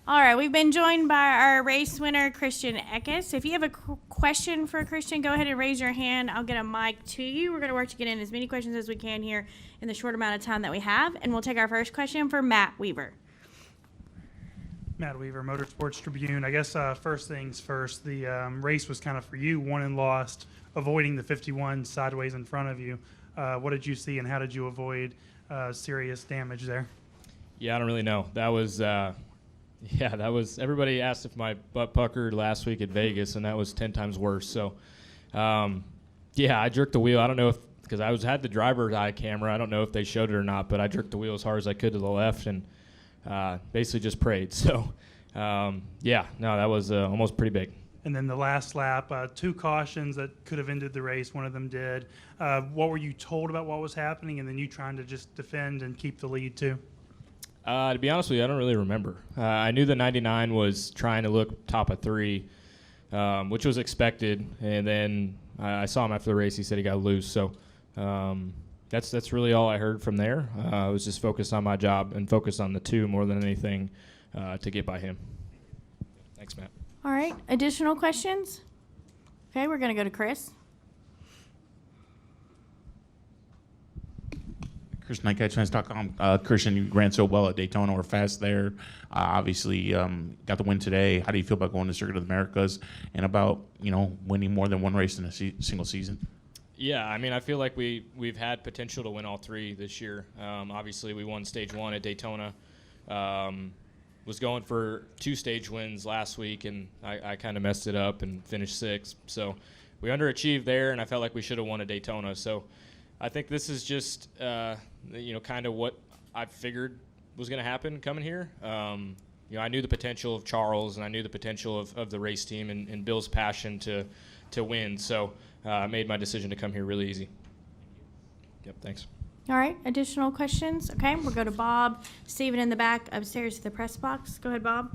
All right, we've been joined by our race winner, Christian Eckes. If you have a question for Christian, go ahead and raise your hand. I'll get a mic to you. We're going to work to get in as many questions as we can here in the short amount of time that we have. And we'll take our first question for Matt Weaver. Matt Weaver, Motorsports Tribune. I guess first things first, the race was kind of for you, won and lost, avoiding the 51 sideways in front of you. What did you see, and how did you avoid serious damage there? Yeah, I don't really know. That was everybody asked if my butt puckered last week at Vegas, and that was 10 times worse. So, I jerked the wheel. I don't know if, because I had the driver's eye camera. I don't know if they showed it or not, but I jerked the wheel as hard as I could to the left and basically just prayed. So, that was almost pretty big. And then the last lap, 2 cautions that could have ended the race. One of them did. What were you told about what was happening, and then you trying to just defend and keep the lead too? To be honest with you, I don't really remember. I knew the 99 was trying to look top of 3, which was expected. And then I saw him after the race. He said he got loose. So that's really all I heard from there. I was just focused on my job and focused on the 2 more than anything to get by him. Thanks, Matt. All right, additional questions? Okay, we're going to go to Chris. Christian, NightCatchFans.com. Christian, you ran so well at Daytona. We're fast there. Obviously, got the win today. How do you feel about going to Circuit of the Americas and about winning more than one race in a single season? Yeah, I mean, I feel like we've had potential to win all 3 this year. Obviously, we won Stage 1 at Daytona. Was going for 2 stage wins last week, and I kind of messed it up and finished 6th. So we underachieved there, and I felt like we should have won at Daytona. So I think this is just, kind of what I figured was going to happen coming here. I knew the potential of Charles, and I knew the potential of the race team and Bill's passion to win. So I made my decision to come here really easy. Yep, thanks. All right, additional questions? Okay, we'll go to Bob. Stephen in the back, upstairs to the press box. Go ahead, Bob.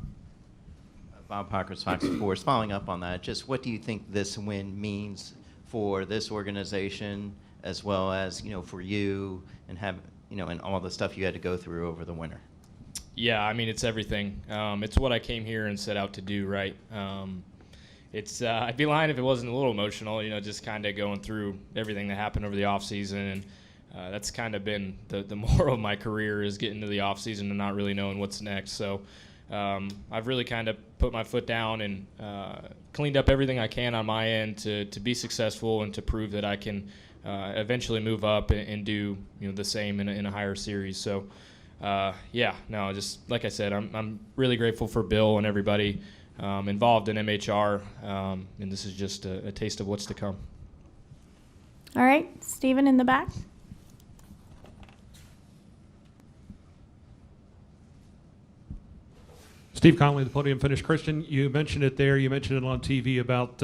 Bob Parker, Fox Sports. Following up on that, just what do you think this win means for this organization, as well as for you and and all the stuff you had to go through over the winter? Yeah, I mean, it's everything. It's what I came here and set out to do, right? I'd be lying if it wasn't a little emotional, just kind of going through everything that happened over the off season, and that's kind of been the moral of my career, is getting to the off season and not really knowing what's next. So I've really kind of put my foot down and cleaned up everything I can on my end to be successful and to prove that I can eventually move up and do the same in a higher series. So just like I said, I'm really grateful for Bill and everybody involved in MHR, and this is just a taste of what's to come. All right, Stephen in the back. Steve Conley, the podium finish. Christian, you mentioned it there. You mentioned it on TV about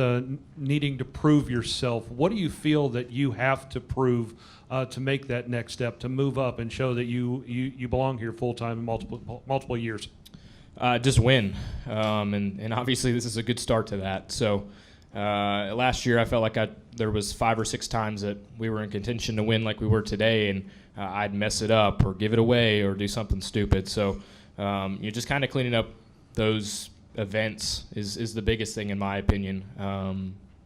needing to prove yourself. What do you feel that you have to prove to make that next step, to move up and show that you belong here full time in multiple years? Just win, and obviously this is a good start to that. So last year I felt like there was 5 or 6 times that we were in contention to win like we were today, and I'd mess it up or give it away or do something stupid. So you're just kind of cleaning up those events is the biggest thing, in my opinion,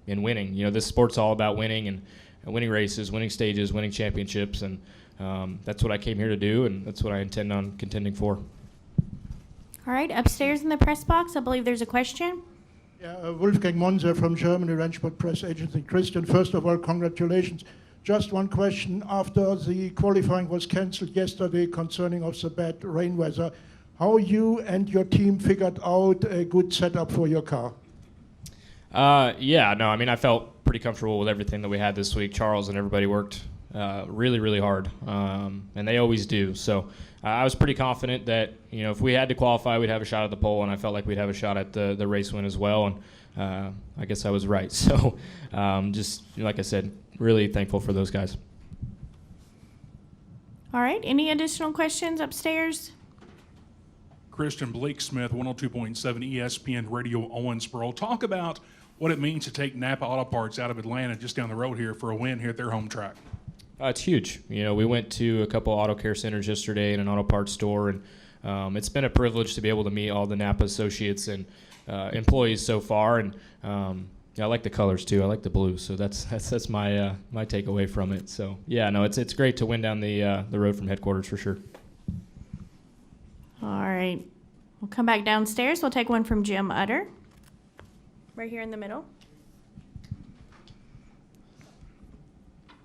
in winning. This sport's all about winning and winning races, winning stages, winning championships, and that's what I came here to do, and that's what I intend on contending for. All right, upstairs in the press box, I believe there's a question. Yeah, Wolfgang Monser from Germany, Rennsport Press Agency. Christian, first of all, congratulations. Just one question. After the qualifying was cancelled yesterday concerning of the bad rain weather, how you and your team figured out a good setup for your car? I felt pretty comfortable with everything that we had this week. Charles and everybody worked really, really hard, and they always do. So I was pretty confident that, if we had to qualify, we'd have a shot at the pole, and I felt like we'd have a shot at the race win as well, and I guess I was right. So just like I said, really thankful for those guys. All right, any additional questions upstairs? Christian, Blake Smith, 102.7 ESPN Radio, Owensboro. Talk about what it means to take Napa Auto Parts out of Atlanta, just down the road here, for a win here at their home track. It's huge. We went to a couple auto care centers yesterday and an auto parts store, and it's been a privilege to be able to meet all the Napa associates and employees so far. And yeah, I like the colors too. I like the blue, so that's my my takeaway from it. So yeah, no, it's great to win down the road from headquarters for sure. All right. We'll come back downstairs. We'll take one from Jim Utter, right here in the middle.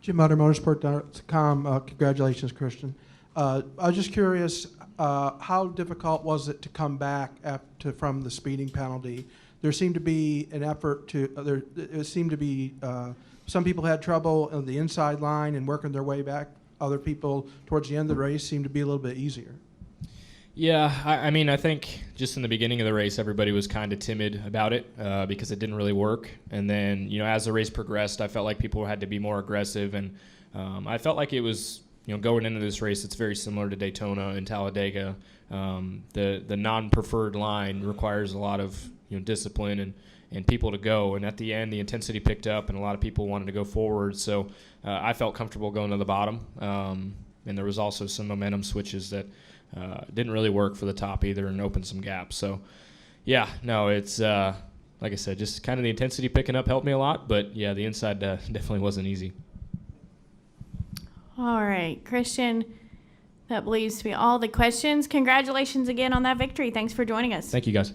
Jim Utter, motorsport.com. Congratulations, Christian. I was just curious, how difficult was it to come back from the speeding penalty? There seemed to be an effort to, it seemed to be, some people had trouble on the inside line and working their way back. Other people, towards the end of the race, seemed to be a little bit easier. Yeah, I mean, I think just in the beginning of the race, everybody was kind of timid about it because it didn't really work. And then, as the race progressed, I felt like people had to be more aggressive. And I felt like it was, going into this race, it's very similar to Daytona and Talladega. The non-preferred line requires a lot of discipline and people to go. And at the end, the intensity picked up, and a lot of people wanted to go forward. So I felt comfortable going to the bottom. And there was also some momentum switches that didn't really work for the top either and opened some gaps. So, yeah, no, it's like I said, just kind of the intensity picking up helped me a lot. But, yeah, the inside definitely wasn't easy. All right, Christian, that believes to be all the questions. Congratulations again on that victory. Thanks for joining us. Thank you, guys.